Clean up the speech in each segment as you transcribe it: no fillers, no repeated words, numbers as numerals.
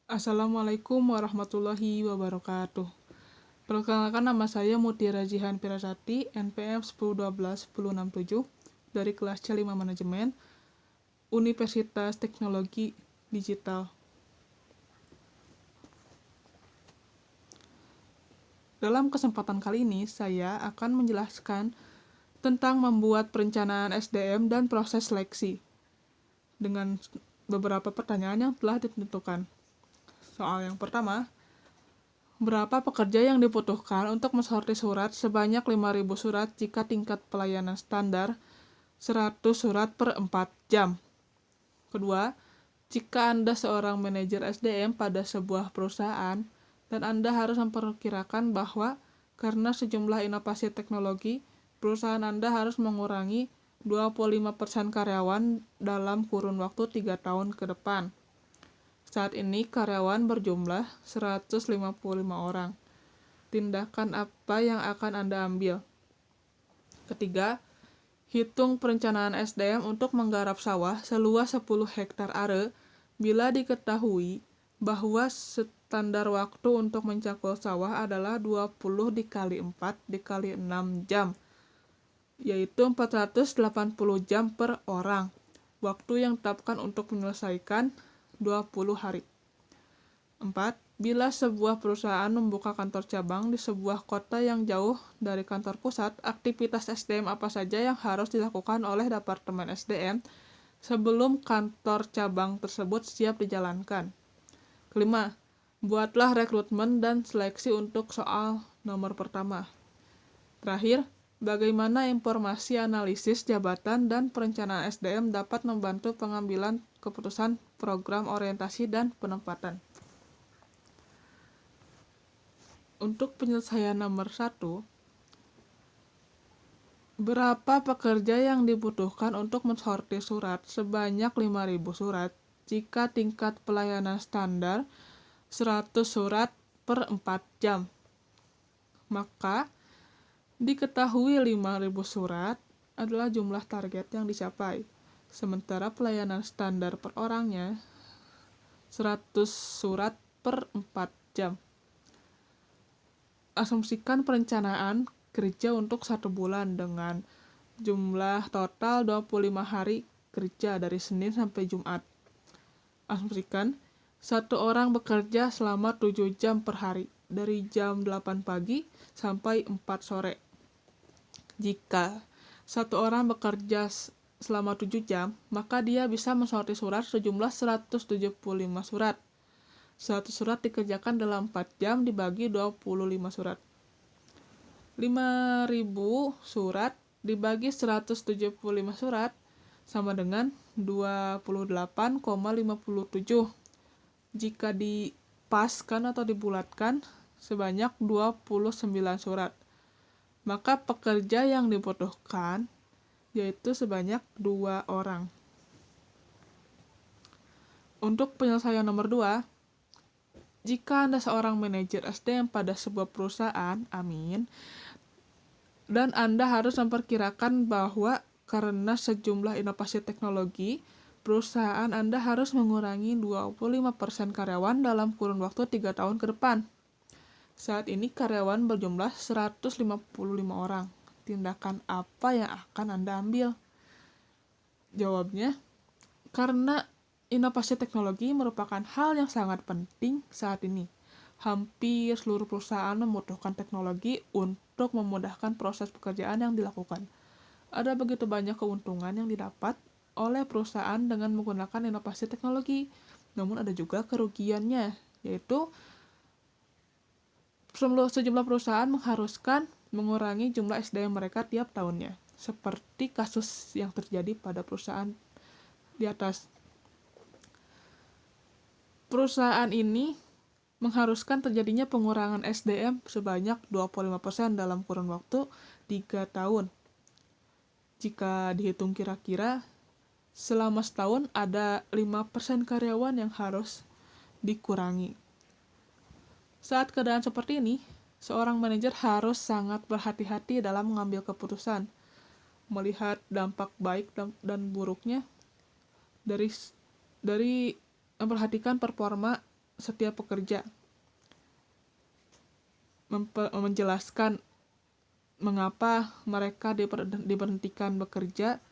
Assalamualaikum warahmatullahi wabarakatuh. Perkenalkan, nama saya Mutiara Jihan Pirasati, NPM 1012-1067 dari kelas C5 Manajemen, Universitas Teknologi Digital. Dalam kesempatan kali ini, saya akan menjelaskan tentang membuat perencanaan SDM dan proses seleksi dengan beberapa pertanyaan yang telah ditentukan. Soal yang pertama, berapa pekerja yang dibutuhkan untuk mensortir surat sebanyak 5.000 surat jika tingkat pelayanan standar 100 surat per 4 jam? Kedua, jika Anda seorang manajer SDM pada sebuah perusahaan dan Anda harus memperkirakan bahwa karena sejumlah inovasi teknologi, perusahaan Anda harus mengurangi 25% karyawan dalam kurun waktu 3 tahun ke depan. Saat ini karyawan berjumlah 155 orang. Tindakan apa yang akan Anda ambil? Ketiga, hitung perencanaan SDM untuk menggarap sawah seluas 10 hektar are bila diketahui bahwa standar waktu untuk mencangkul sawah adalah 20 dikali 4 dikali 6 jam, yaitu 480 jam per orang. Waktu yang ditetapkan untuk menyelesaikan 20 hari. 4. Bila sebuah perusahaan membuka kantor cabang di sebuah kota yang jauh dari kantor pusat, aktivitas SDM apa saja yang harus dilakukan oleh Departemen SDM sebelum kantor cabang tersebut siap dijalankan? Kelima, buatlah rekrutmen dan seleksi untuk soal nomor pertama. Terakhir, bagaimana informasi analisis jabatan dan perencanaan SDM dapat membantu pengambilan keputusan program orientasi dan penempatan? Untuk penyelesaian nomor 1, berapa pekerja yang dibutuhkan untuk mensortir surat sebanyak 5.000 surat jika tingkat pelayanan standar 100 surat per 4 jam? Maka, diketahui 5.000 surat adalah jumlah target yang dicapai, sementara pelayanan standar per orangnya 100 surat per 4 jam. Asumsikan perencanaan kerja untuk 1 bulan dengan jumlah total 25 hari kerja dari Senin sampai Jumat. Asumsikan 1 orang bekerja selama 7 jam per hari, dari jam 8 pagi sampai 4 sore. Jika 1 orang bekerja selama 7 jam, maka dia bisa mensortir surat sejumlah 175 surat. 100 surat dikerjakan dalam 4 jam dibagi 25 surat. 5.000 surat dibagi 175 surat sama dengan 28,57. Jika dipaskan atau dibulatkan sebanyak 29 surat, maka pekerja yang dibutuhkan yaitu sebanyak 2 orang. Untuk penyelesaian nomor 2, jika Anda seorang manajer SDM pada sebuah perusahaan, dan Anda harus memperkirakan bahwa karena sejumlah inovasi teknologi, perusahaan Anda harus mengurangi 25% karyawan dalam kurun waktu 3 tahun ke depan. Saat ini karyawan berjumlah 155 orang. Tindakan apa yang akan Anda ambil? Jawabnya, karena inovasi teknologi merupakan hal yang sangat penting saat ini. Hampir seluruh perusahaan membutuhkan teknologi untuk memudahkan proses pekerjaan yang dilakukan. Ada begitu banyak keuntungan yang didapat oleh perusahaan dengan menggunakan inovasi teknologi. Namun ada juga kerugiannya, yaitu sejumlah perusahaan mengharuskan mengurangi jumlah SDM mereka tiap tahunnya, seperti kasus yang terjadi pada perusahaan di atas. Perusahaan ini mengharuskan terjadinya pengurangan SDM sebanyak 25% dalam kurun waktu 3 tahun. Jika dihitung kira-kira, selama setahun ada 5% karyawan yang harus dikurangi. Saat keadaan seperti ini, seorang manajer harus sangat berhati-hati dalam mengambil keputusan, melihat dampak baik dan buruknya dari memperhatikan performa setiap pekerja, menjelaskan mengapa mereka diberhentikan bekerja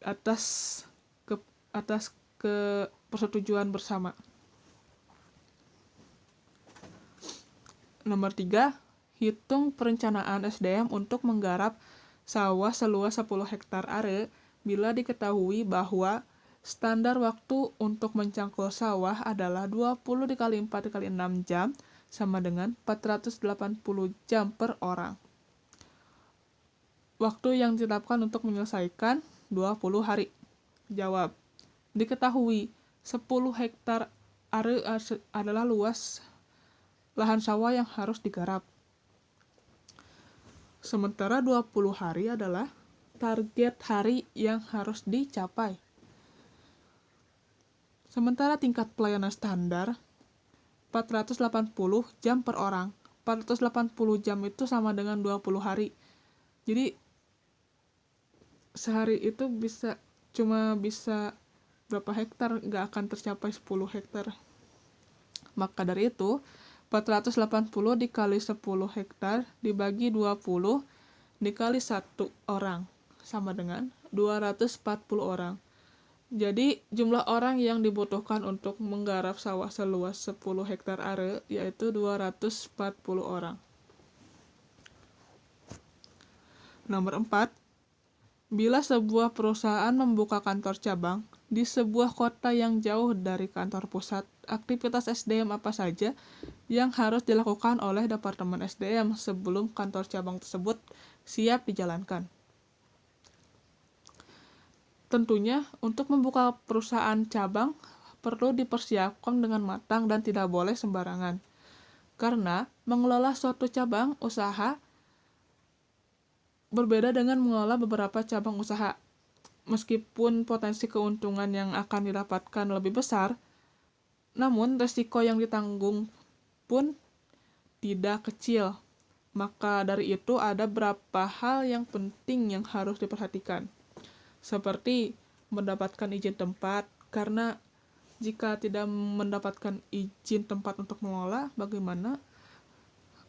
atas persetujuan bersama. Nomor 3, hitung perencanaan SDM untuk menggarap sawah seluas 10 hektar are bila diketahui bahwa standar waktu untuk mencangkul sawah adalah 20 dikali 4 dikali 6 jam sama dengan 480 jam per orang. Waktu yang ditetapkan untuk menyelesaikan 20 hari. Jawab, diketahui 10 hektar are adalah luas lahan sawah yang harus digarap. Sementara 20 hari adalah target hari yang harus dicapai. Sementara tingkat pelayanan standar 480 jam per orang. 480 jam itu sama dengan 20 hari. Jadi sehari itu cuma bisa berapa hektar, nggak akan tercapai 10 hektar. Maka dari itu 480 dikali 10 hektar dibagi 20 dikali 1 orang sama dengan 240 orang. Jadi jumlah orang yang dibutuhkan untuk menggarap sawah seluas 10 hektar are yaitu 240 orang. Nomor 4, bila sebuah perusahaan membuka kantor cabang di sebuah kota yang jauh dari kantor pusat, aktivitas SDM apa saja yang harus dilakukan oleh Departemen SDM sebelum kantor cabang tersebut siap dijalankan? Tentunya, untuk membuka perusahaan cabang perlu dipersiapkan dengan matang dan tidak boleh sembarangan. Karena mengelola suatu cabang usaha berbeda dengan mengelola beberapa cabang usaha. Meskipun potensi keuntungan yang akan didapatkan lebih besar, namun risiko yang ditanggung pun tidak kecil. Maka dari itu ada beberapa hal yang penting yang harus diperhatikan. Seperti mendapatkan izin tempat, karena jika tidak mendapatkan izin tempat untuk mengelola, bagaimana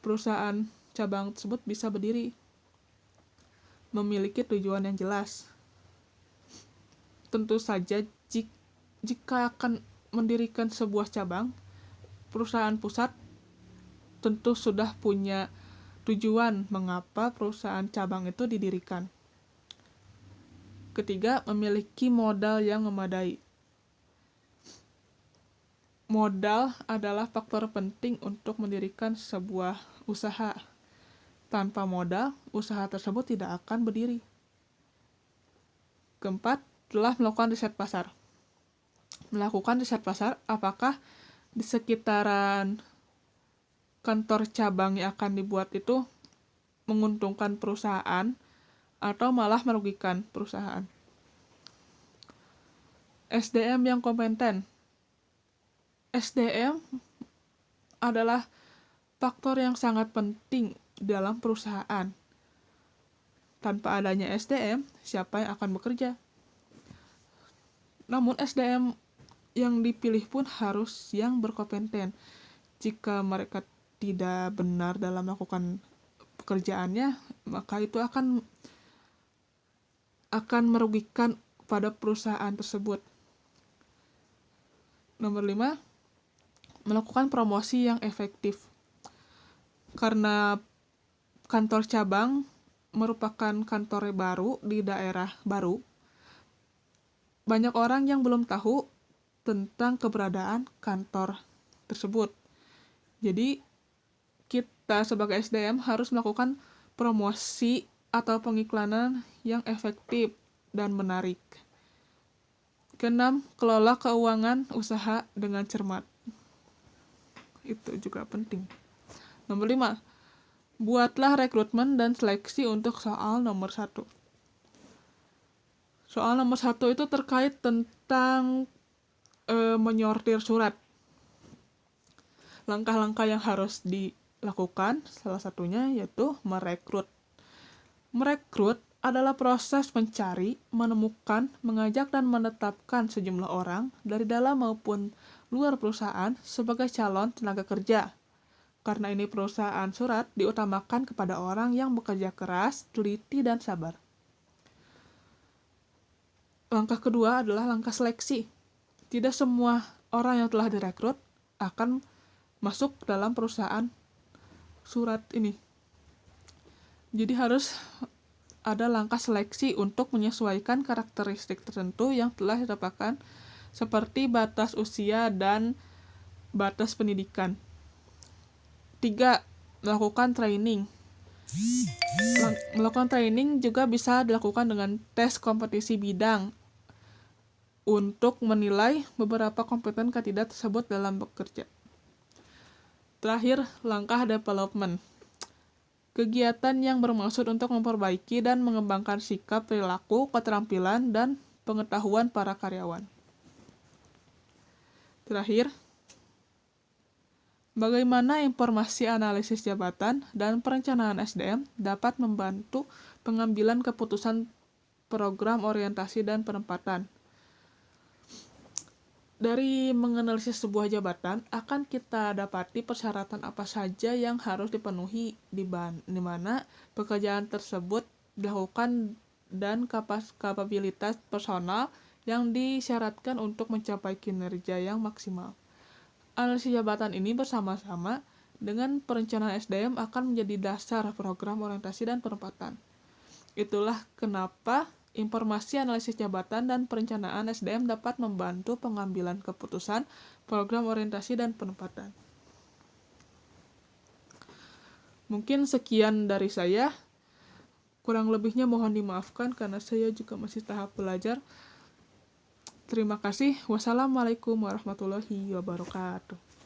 perusahaan cabang tersebut bisa berdiri? Memiliki tujuan yang jelas. Tentu saja jika akan mendirikan sebuah cabang, perusahaan pusat tentu sudah punya tujuan mengapa perusahaan cabang itu didirikan. Ketiga, memiliki modal yang memadai. Modal adalah faktor penting untuk mendirikan sebuah usaha. Tanpa modal, usaha tersebut tidak akan berdiri. Keempat, telah melakukan riset pasar. Melakukan riset pasar, apakah di sekitaran kantor cabang yang akan dibuat itu menguntungkan perusahaan atau malah merugikan perusahaan. SDM yang kompeten. SDM adalah faktor yang sangat penting dalam perusahaan. Tanpa adanya SDM, siapa yang akan bekerja? Namun SDM yang dipilih pun harus yang berkompeten. Jika mereka tidak benar dalam melakukan pekerjaannya, maka itu akan merugikan pada perusahaan tersebut. Nomor 5, melakukan promosi yang efektif. Karena kantor cabang merupakan kantor baru di daerah baru, banyak orang yang belum tahu tentang keberadaan kantor tersebut. Jadi, kita sebagai SDM harus melakukan promosi atau pengiklanan yang efektif dan menarik. Keenam, kelola keuangan usaha dengan cermat. Itu juga penting. Nomor 5, buatlah rekrutmen dan seleksi untuk soal nomor 1. Soal nomor 1 itu terkait tentang menyortir surat. Langkah-langkah yang harus dilakukan, salah satunya yaitu merekrut. Merekrut adalah proses mencari, menemukan, mengajak, dan menetapkan sejumlah orang dari dalam maupun luar perusahaan sebagai calon tenaga kerja. Karena ini perusahaan surat diutamakan kepada orang yang bekerja keras, teliti, dan sabar. Langkah kedua adalah langkah seleksi. Tidak semua orang yang telah direkrut akan masuk dalam perusahaan surat ini. Jadi harus ada langkah seleksi untuk menyesuaikan karakteristik tertentu yang telah ditetapkan seperti batas usia dan batas pendidikan. 3. Melakukan training. Melakukan training juga bisa dilakukan dengan tes kompetisi bidang untuk menilai beberapa kompeten kandidat tersebut dalam bekerja. Terakhir, langkah development. Kegiatan yang bermaksud untuk memperbaiki dan mengembangkan sikap, perilaku, keterampilan, dan pengetahuan para karyawan. Terakhir, bagaimana informasi analisis jabatan dan perencanaan SDM dapat membantu pengambilan keputusan program orientasi dan penempatan. Dari menganalisis sebuah jabatan, akan kita dapati persyaratan apa saja yang harus dipenuhi di mana pekerjaan tersebut dilakukan dan kapabilitas personal yang disyaratkan untuk mencapai kinerja yang maksimal. Analisis jabatan ini bersama-sama dengan perencanaan SDM akan menjadi dasar program orientasi dan penempatan. Itulah kenapa informasi analisis jabatan dan perencanaan SDM dapat membantu pengambilan keputusan program orientasi dan penempatan. Mungkin sekian dari saya. Kurang lebihnya mohon dimaafkan karena saya juga masih tahap belajar. Terima kasih. Wassalamualaikum warahmatullahi wabarakatuh.